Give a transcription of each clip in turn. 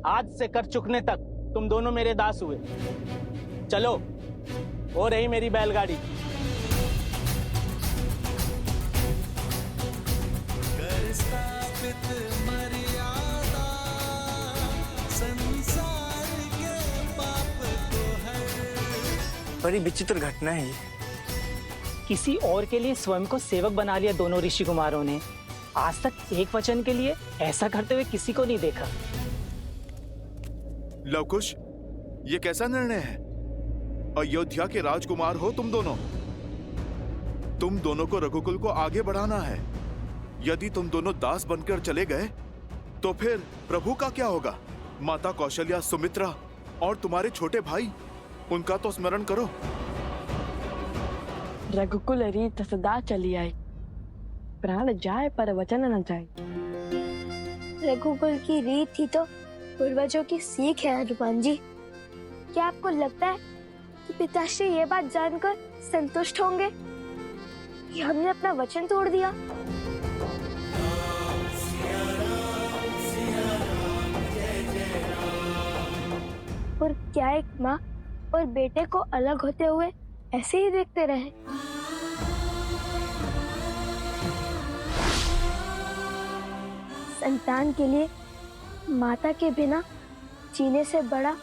आज से कर चुकने तक तुम दोनों मेरे दास हुए। चलो, हो रही मेरी बैलगाड़ी। बड़ी विचित्र घटना है ये। किसी और के लिए स्वयं को सेवक बना लिया दोनों ऋषि कुमारों ने। आज तक एक वचन के लिए ऐसा करते हुए किसी को नहीं देखा। लवकुश, ये कैसा निर्णय है? अयोध्या के राजकुमार हो तुम दोनों। तुम दोनों को रघुकुल को आगे बढ़ाना है। यदि तुम दोनों दास बनकर चले गए तो फिर प्रभु का क्या होगा? माता कौशल्या, सुमित्रा और तुम्हारे छोटे भाई, उनका तो स्मरण करो। रघुकुल रीत सदा चली आई, प्राण जाए पर वचन न जाए। रघुकुल की रीत ही तो पूर्वजों की सीख है हनुमान जी। क्या आपको लगता है कि पिताश्री ये बात जानकर संतुष्ट होंगे कि हमने अपना वचन तोड़ दिया? और क्या एक माँ और बेटे को अलग होते हुए ऐसे ही देखते रहे? संतान के लिए माता के बिना जीने से बड़ा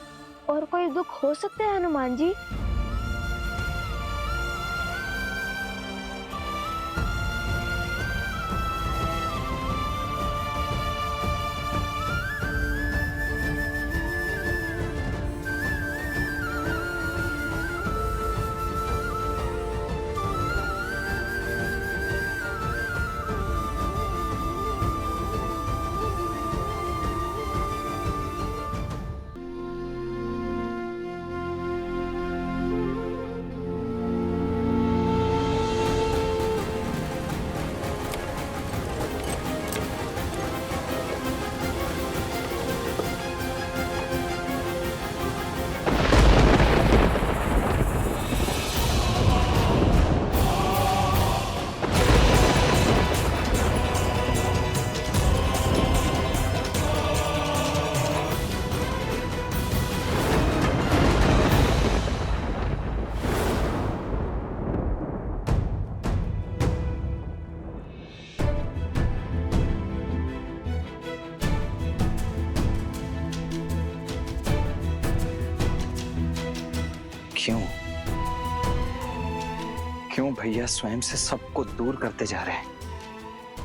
और कोई दुख हो सकता है हनुमान जी? क्यों भैया स्वयं से सबको दूर करते जा रहे हैं?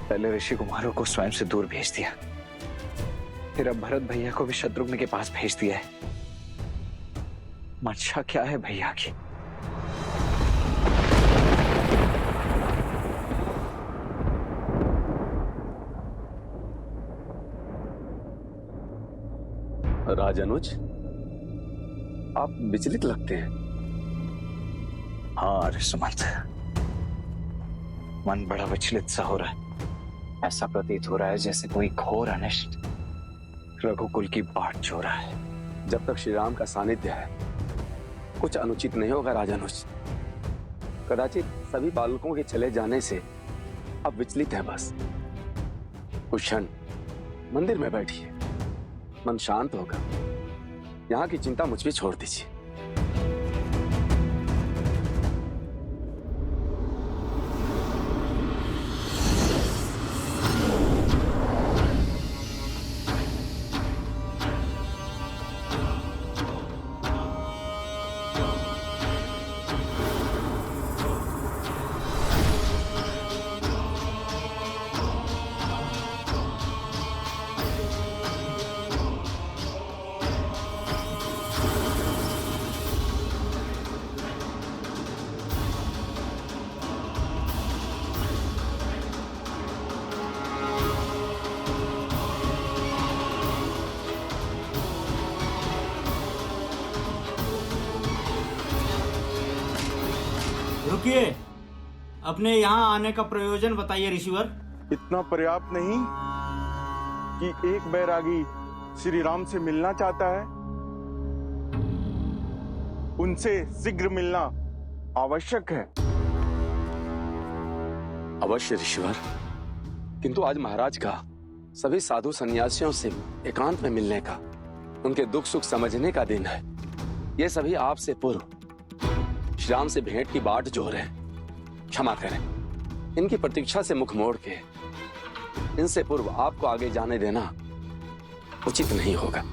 पहले ऋषि कुमारों को स्वयं से दूर भेज दिया, फिर अब भरत भैया को भी शत्रुघ्न के पास भेज दिया है। मंशा क्या है भैया की? राजानुज, आप विचलित लगते हैं। हाँ सुमंत, मन बड़ा विचलित सा हो रहा है। ऐसा प्रतीत हो रहा है जैसे कोई घोर अनिष्ट रघुकुल की बाट जो रहा है। जब तक श्री राम का सानिध्य है, कुछ अनुचित नहीं होगा राजानुज। कदाचित सभी बालकों के चले जाने से अब विचलित है बस। कुछ क्षण मंदिर में बैठिए, मन शांत होगा। यहाँ की चिंता मुझ पे छोड़ दीजिए। रुकिए, अपने यहाँ आने का प्रयोजन बताइए ऋषिवर। इतना पर्याप्त नहीं कि एक बैरागी श्री राम से मिलना चाहता है? उनसे शीघ्र मिलना आवश्यक है। अवश्य ऋषिवर, किंतु आज महाराज का सभी साधु सन्यासियों से एकांत में मिलने का उनके दुख सुख समझने का दिन है। ये सभी आपसे पूर्व श्री राम से भेंट की बाट जोर है। क्षमा करें, इनकी प्रतीक्षा से मुख मोड़ के इनसे पूर्व आपको आगे जाने देना उचित नहीं होगा।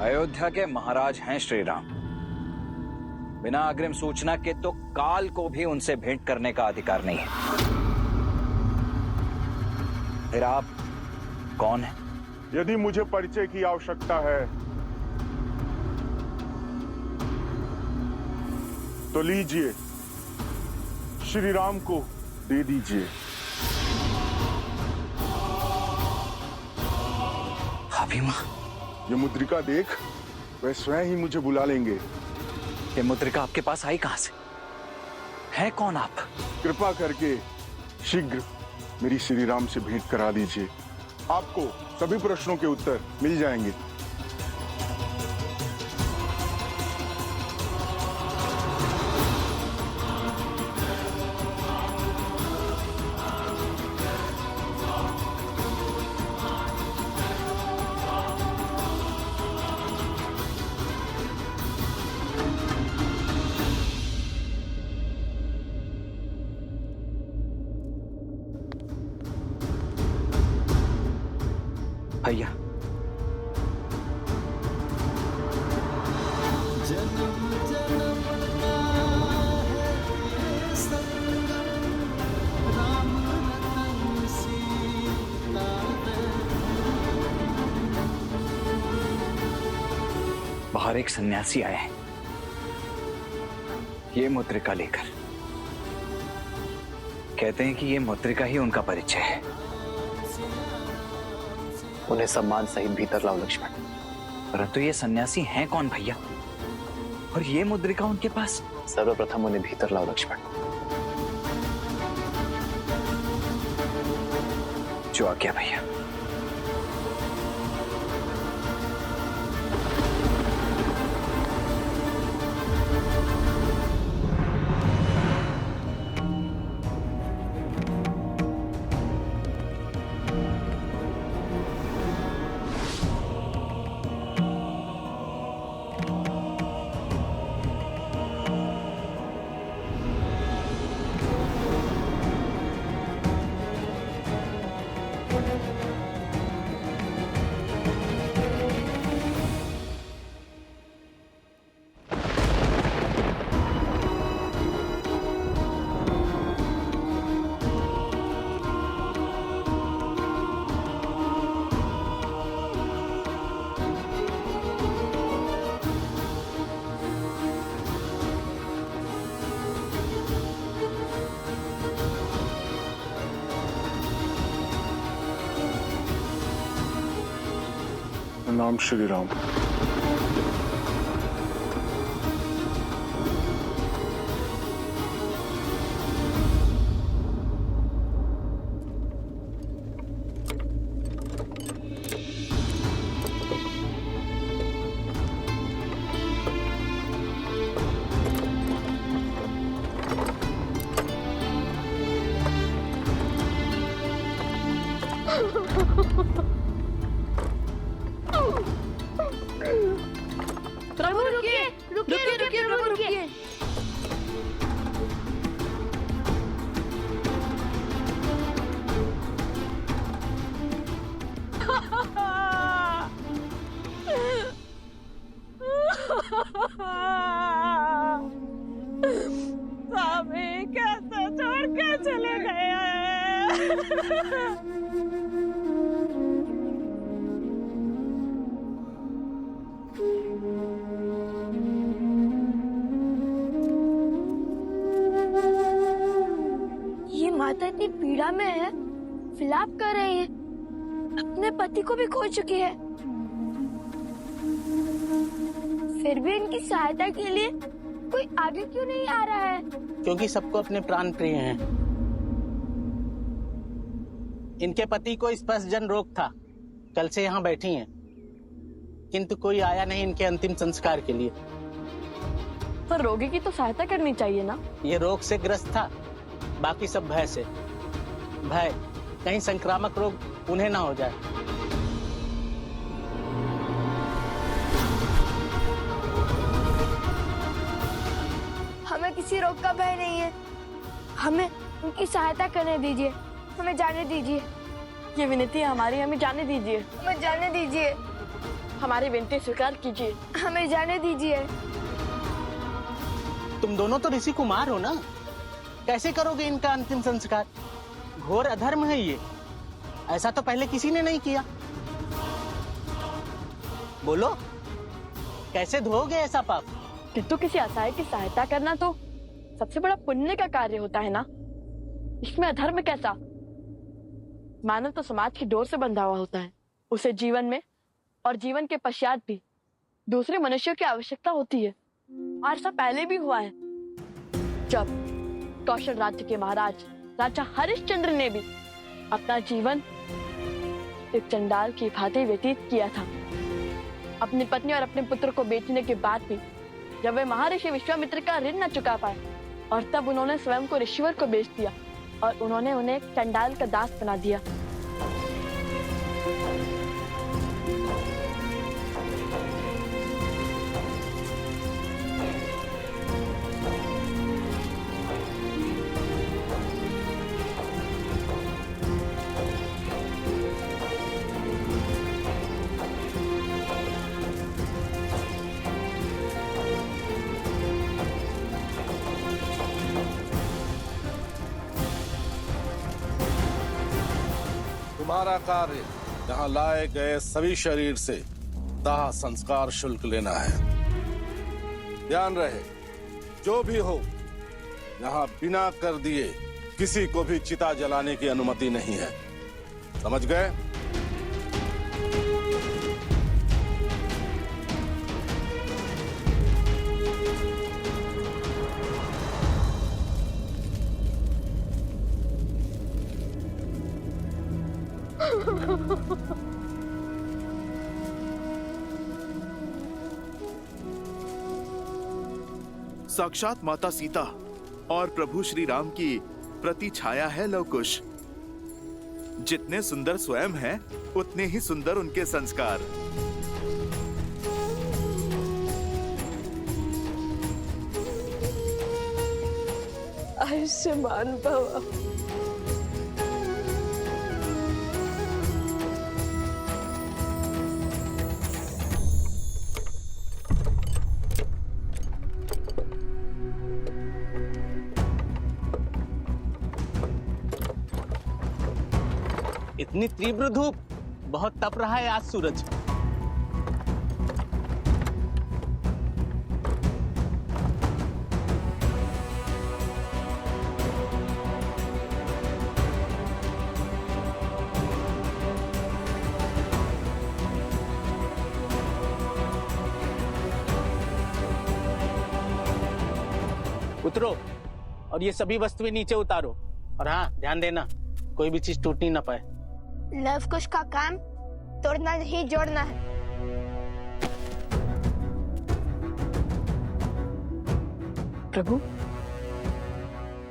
अयोध्या के महाराज हैं श्री राम। बिना अग्रिम सूचना के तो काल को भी उनसे भेंट करने का अधिकार नहीं है। फिर आप कौन हैं? यदि मुझे परिचय की आवश्यकता है तो लीजिए, श्री राम को दे दीजिए। अभिमा, ये मुद्रिका देख, वह स्वयं ही मुझे बुला लेंगे। ये मुद्रिका आपके पास आई कहां से? है कौन आप? कृपा करके शीघ्र मेरी श्री राम से भेंट करा दीजिए। आपको सभी प्रश्नों के उत्तर मिल जाएंगे। भैया, बाहर एक सन्यासी आए हैं, ये मुद्रिका लेकर। कहते हैं कि ये मुद्रिका ही उनका परिचय है। उन्हें सम्मान सहित भीतर लाओ लक्ष्मण। परंतु ये सन्यासी हैं कौन भैया? और ये मुद्रिका उनके पास? सर्वप्रथम उन्हें भीतर लाओ लक्ष्मण। जो आ गया भैया। नाम श्री राम। प्रभु रुकिए, रुकिए, रुकिए, प्रभु रुकिए। स्वामी कैसे छोड़ के चले गए? ये माता इतनी पीड़ा में है, विलाप कर रही है, अपने पति को भी खो चुकी है। फिर भी इनकी सहायता के लिए कोई आगे क्यों नहीं आ रहा है? क्योंकि सबको अपने प्राण प्रिय हैं। इनके पति को स्पर्शजन्य रोग था, कल से यहाँ बैठी हैं, किंतु कोई आया नहीं इनके अंतिम संस्कार के लिए। पर रोगी की तो सहायता करनी चाहिए ना। ये रोग से ग्रस्त था, बाकी सब भय से। भय कहीं संक्रामक रोग उन्हें ना हो जाए। हमें किसी रोग का भय नहीं है, हमें उनकी सहायता करने दीजिए, हमें जाने दीजिए। ये विनती है हमारी, हमें जाने दीजिए। हमें जाने दीजिए, हमारी विनती स्वीकार कीजिए। हमें जाने दीजिए। तुम दोनों तो ऋषि कुमार हो ना, कैसे करोगे इनका अंतिम संस्कार? घोर अधर्म है ये, ऐसा तो पहले किसी ने नहीं किया। बोलो, कैसे धोओगे ऐसा पाप? किंतु किसी असहाय की सहायता करना तो सबसे बड़ा पुण्य का कार्य होता है ना, इसमें अधर्म कैसा? मानव तो समाज की डोर से बंधा हुआ होता है, उसे जीवन में और जीवन के पश्चात भी दूसरे मनुष्यों की आवश्यकता होती है। और ऐसा पहले भी हुआ है, जब कौशल राज्य के महाराज राजा हरिश्चंद्र ने भी अपना जीवन एक चंडाल की भांति व्यतीत किया था। अपनी पत्नी और अपने पुत्र को बेचने के बाद भी जब वे महर्षि विश्वामित्र का ऋण न चुका पाए, और तब उन्होंने स्वयं को ऋषिवर को बेच दिया और उन्होंने उन्हें एक चंडाल का दास बना दिया। तुम्हारा कार्य यहाँ लाए गए सभी शरीर से दाह संस्कार शुल्क लेना है। ध्यान रहे, जो भी हो यहाँ बिना कर दिए किसी को भी चिता जलाने की अनुमति नहीं है, समझ गए? साक्षात माता सीता और प्रभु श्री राम की प्रति छाया है लवकुश। जितने सुंदर स्वयं हैं, उतने ही सुंदर उनके संस्कार। आयुष्मान भव। इतनी तीव्र धूप, बहुत तप रहा है आज सूरज। उतरो और ये सभी वस्तुएं नीचे उतारो, और हाँ, ध्यान देना कोई भी चीज टूटनी ना पाए। लवकुश का काम तोड़ना नहीं, जोड़ना है। प्रभु,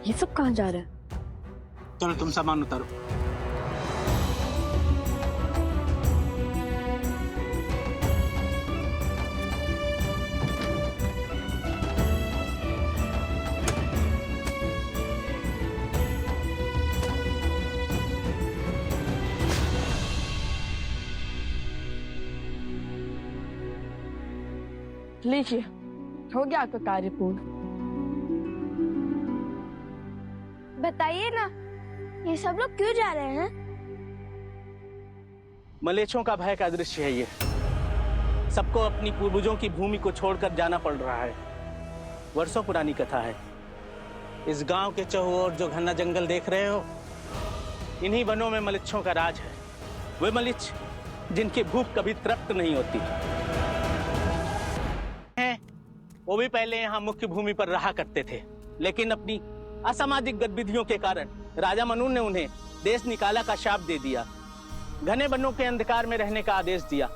ये सब कहाँ जा रहा है? चलो तुम सामान उतारो। लीजिए, हो गया आपका कार्य पूर्ण। बताइए ना, ये सब लोग क्यों जा रहे हैं? मलेच्छों का भय का दृश्य है ये। सबको अपनी पूर्वजों की भूमि को छोड़कर जाना पड़ रहा है। वर्षों पुरानी कथा है। इस गांव के चहुओर जो घना जंगल देख रहे हो, इन्हीं वनों में मलेच्छों का राज है। वे मलिच्छ जिनकी भूख कभी तृप्त नहीं होती। वो भी पहले यहाँ मुख्य भूमि पर रहा करते थे, लेकिन अपनी असामाजिक गतिविधियों के कारण राजा मनु ने उन्हें देश निकाला का शाप दे दिया, घने वनों के अंधकार में रहने का आदेश दिया,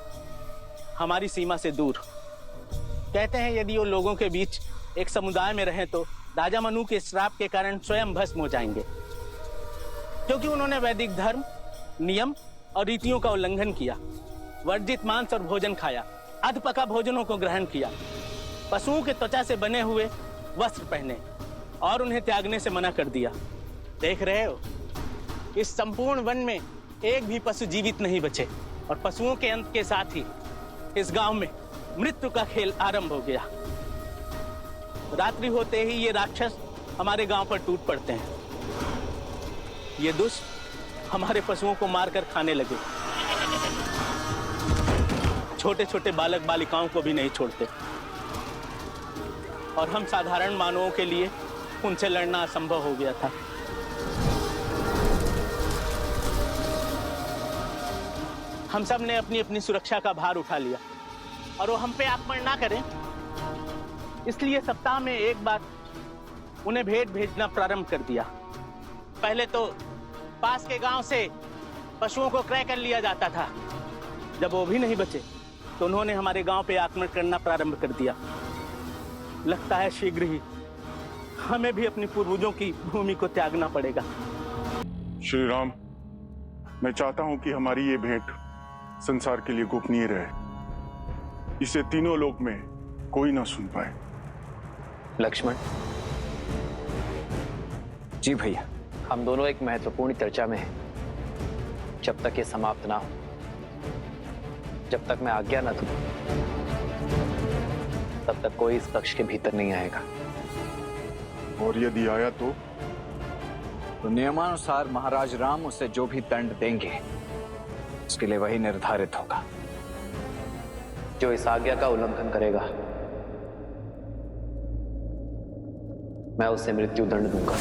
हमारी सीमा से दूर। कहते हैं यदि वो लोगों के बीच एक समुदाय में रहें तो राजा मनु के श्राप के कारण स्वयं भस्म हो जाएंगे, क्योंकि उन्होंने वैदिक धर्म, नियम और रीतियों का उल्लंघन किया, वर्जित मांस और भोजन खाया, अधपका भोजनों को ग्रहण किया, पशुओं के त्वचा से बने हुए वस्त्र पहने और उन्हें त्यागने से मना कर दिया। देख रहे हो, इस संपूर्ण वन में एक भी पशु जीवित नहीं बचे और पशुओं के अंत के साथ ही इस गांव में मृत्यु का खेल आरंभ हो गया। रात्रि होते ही ये राक्षस हमारे गांव पर टूट पड़ते हैं। ये दुष्ट हमारे पशुओं को मारकर खाने लगे, छोटे छोटे बालक बालिकाओं को भी नहीं छोड़ते और हम साधारण मानवों के लिए उनसे लड़ना असंभव हो गया था। हम सब ने अपनी अपनी सुरक्षा का भार उठा लिया और वो हम पे आक्रमण ना करें, इसलिए सप्ताह में एक बार उन्हें भेंट भेजना प्रारंभ कर दिया। पहले तो पास के गांव से पशुओं को क्रय कर लिया जाता था, जब वो भी नहीं बचे तो उन्होंने हमारे गांव पे आक्रमण करना प्रारंभ कर दिया। लगता है शीघ्र ही हमें भी अपनी पूर्वजों की भूमि को त्यागना पड़ेगा। श्री राम, मैं चाहता हूं कि हमारी ये भेंट संसार के लिए गोपनीय रहे, इसे तीनों लोक में कोई ना सुन पाए। लक्ष्मण जी भैया। हम दोनों एक महत्वपूर्ण चर्चा में हैं। जब तक ये समाप्त ना हो, जब तक मैं आज्ञा न दूं, तब तक कोई इस कक्ष के भीतर नहीं आएगा। और यदि आया तो नियमानुसार महाराज राम उसे जो भी दंड देंगे उसके लिए वही निर्धारित होगा। जो इस आज्ञा का उल्लंघन करेगा, मैं उसे मृत्यु दंड दूंगा।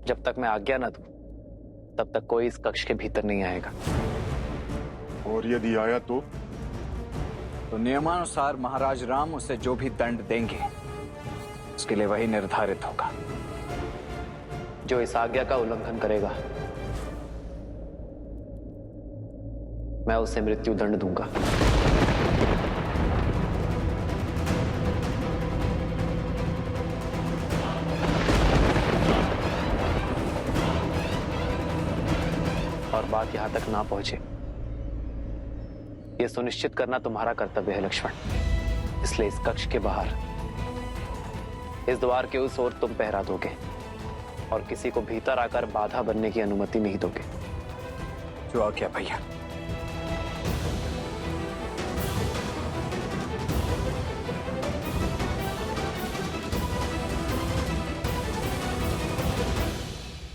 जब तक मैं आज्ञा न दूं, तब तक कोई इस कक्ष के भीतर नहीं आएगा। और यदि आया तो नियमानुसार महाराज राम उसे जो भी दंड देंगे उसके लिए वही निर्धारित होगा। जो इस आज्ञा का उल्लंघन करेगा, मैं उसे मृत्यु दंड दूंगा। और बात यहां तक ना पहुंचे, यह सुनिश्चित करना तुम्हारा कर्तव्य है लक्ष्मण। इसलिए इस कक्ष के बाहर, इस द्वार के उस ओर तुम पहरा दोगे और किसी को भीतर आकर बाधा बनने की अनुमति नहीं दोगे। जो आज्ञा भैया।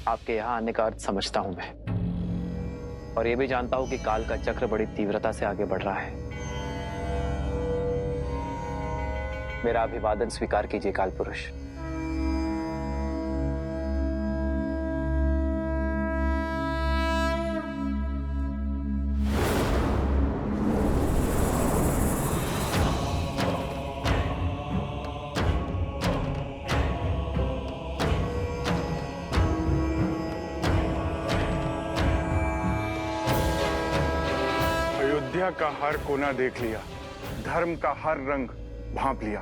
आपके यहां आने का अर्थ समझता हूं मैं, और यह भी जानता हूं कि काल का चक्र बड़ी तीव्रता से आगे बढ़ रहा है। मेरा अभिवादन स्वीकार कीजिए काल पुरुष। अयोध्या का हर कोना देख लिया, धर्म का हर रंग भांप लिया,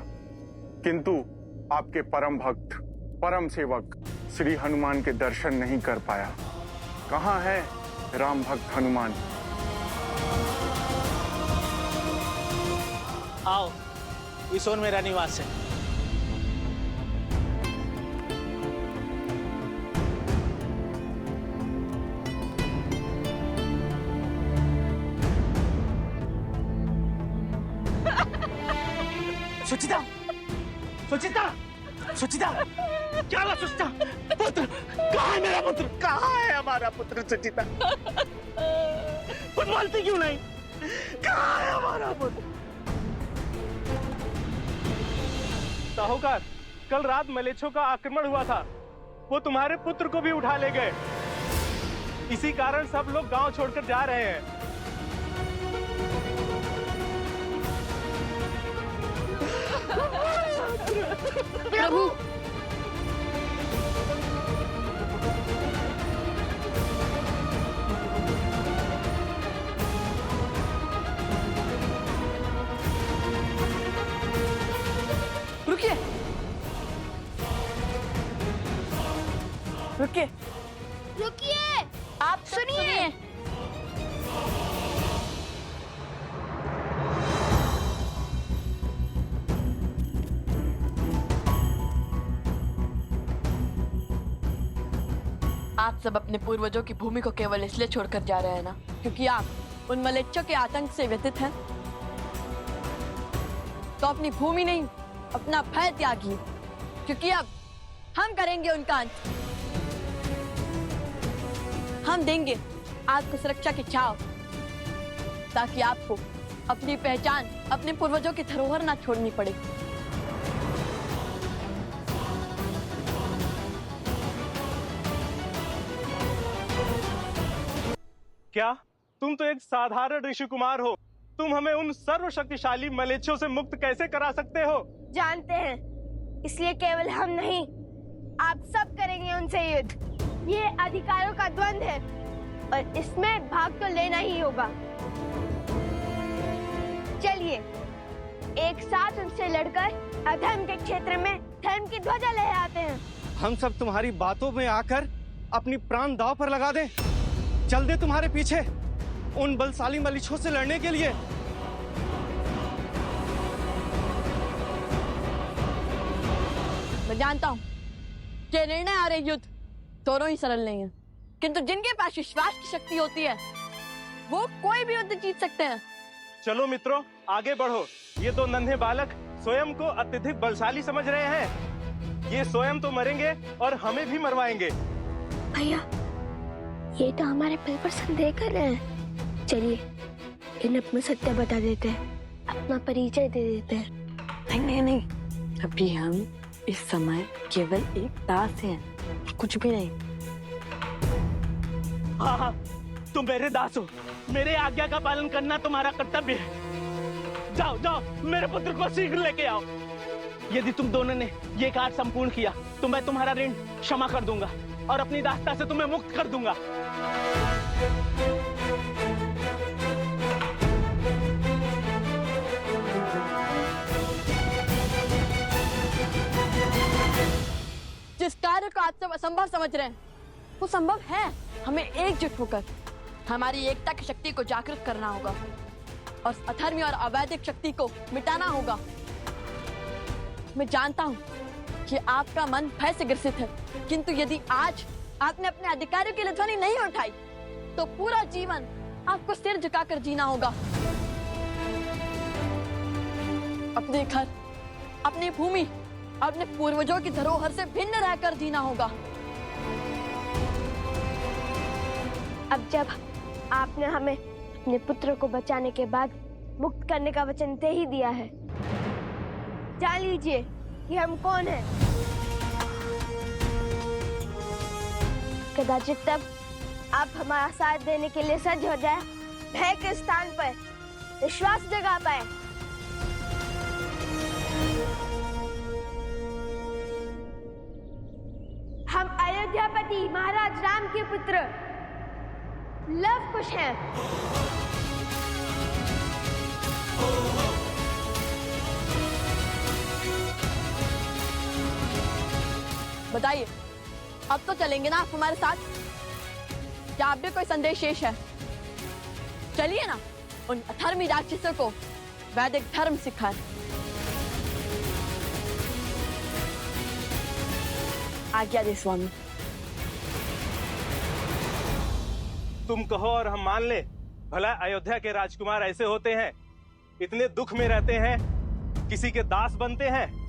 किंतु आपके परम भक्त, परम सेवक श्री हनुमान के दर्शन नहीं कर पाया। कहाँ है राम भक्त हनुमान? आओ, इस ओर मेरा निवास है। सुचिता, सुचिता, सुचिता, क्या हुआ सुचिता? पुत्र, कहाँ है मेरा पुत्र? कहाँ है हमारा पुत्र सुचिता? तुम बोलती क्यों नहीं? कहाँ है हमारा पुत्र? साहूकार, कल रात मलेच्छों का आक्रमण हुआ था, वो तुम्हारे पुत्र को भी उठा ले गए। इसी कारण सब लोग गांव छोड़कर जा रहे हैं। प्रभु, रुकिए, रुकिए, रुकिए, आप सुनिए। आप सब अपने पूर्वजों की भूमि को केवल इसलिए छोड़कर जा रहे हैं ना क्योंकि आप उन मलेच्छों के आतंक से व्यथित हैं। तो अपनी भूमि नहीं, अपना भय त्यागिए, क्योंकि अब हम करेंगे उनका अंत। हम देंगे आपको सुरक्षा की छाव, ताकि आपको अपनी पहचान, अपने पूर्वजों की धरोहर ना छोड़नी पड़े। क्या तुम तो एक साधारण ऋषि कुमार हो, तुम हमें उन सर्वशक्तिशाली मलेच्छों से मुक्त कैसे करा सकते हो? जानते हैं, इसलिए केवल हम नहीं, आप सब करेंगे उनसे युद्ध। ये अधिकारों का द्वंद्व है और इसमें भाग तो लेना ही होगा। चलिए एक साथ उनसे लड़कर अधर्म के क्षेत्र में धर्म की ध्वजा लहराते हैं। हम सब तुम्हारी बातों में आकर अपनी प्राण दांव पर लगा दें, चल दे तुम्हारे पीछे उन बलशाली मलीछों से लड़ने के लिए। मैं जानता हूँ कि निर्णय और युद्ध दोनों ही सरल नहीं है, किंतु जिनके पास विश्वास की शक्ति होती है वो कोई भी युद्ध जीत सकते हैं। चलो मित्रों, आगे बढ़ो। ये दो नन्हे बालक स्वयं को अत्यधिक बलशाली समझ रहे हैं। ये स्वयं तो मरेंगे और हमें भी मरवाएंगे। भैया, ये तो हमारे दिल पर संदेह कर रहे हैं। चलिए इन्हें अपना सत्य बता देते हैं, अपना परिचय दे देते हैं। नहीं नहीं नहीं, अभी हम इस समय केवल एक दास हैं, कुछ भी नहीं। हाँ हाँ, तुम मेरे दास हो, मेरे आज्ञा का पालन करना तुम्हारा कर्तव्य है। जाओ जाओ, मेरे पुत्र को शीघ्र लेके आओ। यदि तुम दोनों ने ये कार्य संपूर्ण किया तो मैं तुम्हारा ऋण क्षमा कर दूंगा और अपनी दासता से तुम्हें मुक्त कर दूंगा। जिस कार्य को आप सब असंभव समझ रहे हैं वो संभव है। हमें एकजुट होकर हमारी एकता की शक्ति को जागृत करना होगा और अधर्मी और अवैधिक शक्ति को मिटाना होगा। मैं जानता हूँ कि आपका मन भय से ग्रसित है, किंतु यदि आज आपने अपने अधिकारों के लिए ध्वनि नहीं उठाई तो पूरा जीवन आपको सिर झुकाकर जीना होगा। अपने घर, अपनी भूमि, अपने पूर्वजों की धरोहर से भिन्न रहकर जीना होगा। अब जब आपने हमें अपने पुत्र को बचाने के बाद मुक्त करने का वचन दे ही दिया है, जान लीजिए कि हम कौन हैं। कदाचित तब आप हमारा साथ देने के लिए सज्ज हो जाए, भय के स्थान पर विश्वास जगा पाए। हम अयोध्यापति महाराज राम के पुत्र लव कुश हैं। बताइए, अब तो चलेंगे ना आप हमारे साथ? क्या आप भी कोई संदेश शेष है? चलिए ना, उन अधर्मी राक्षसों को वैदिक धर्म सिखाएं। आज्ञा दे स्वामी। तुम कहो और हम मान ले। भला अयोध्या के राजकुमार ऐसे होते हैं, इतने दुख में रहते हैं, किसी के दास बनते हैं।